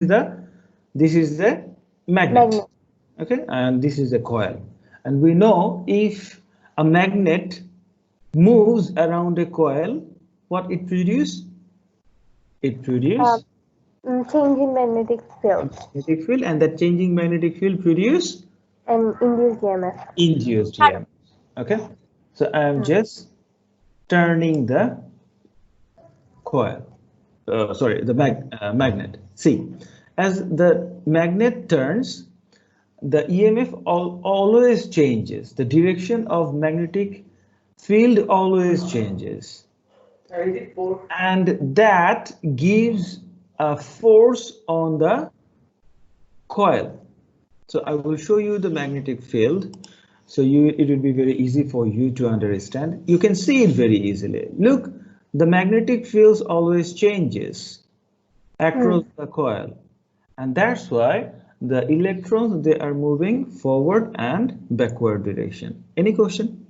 the magnet. Okay, and this is a coil. And we know if a magnet moves around a coil, what it produces? It produces Changing magnetic a field magnetic field, and that changing magnetic field produce and induced EMF. induced EMF. Okay, so I'm just turning the coil. Sorry, the magnet. See, as the magnet turns, the EMF always changes. The direction of magnetic field always changes. And that gives a force on the coil. So I will show you the magnetic field. So it will be very easy for you to understand. You can see it very easily. Look, the magnetic field always changes across the coil. And that's why the electrons, they are moving forward and backward direction. Any question?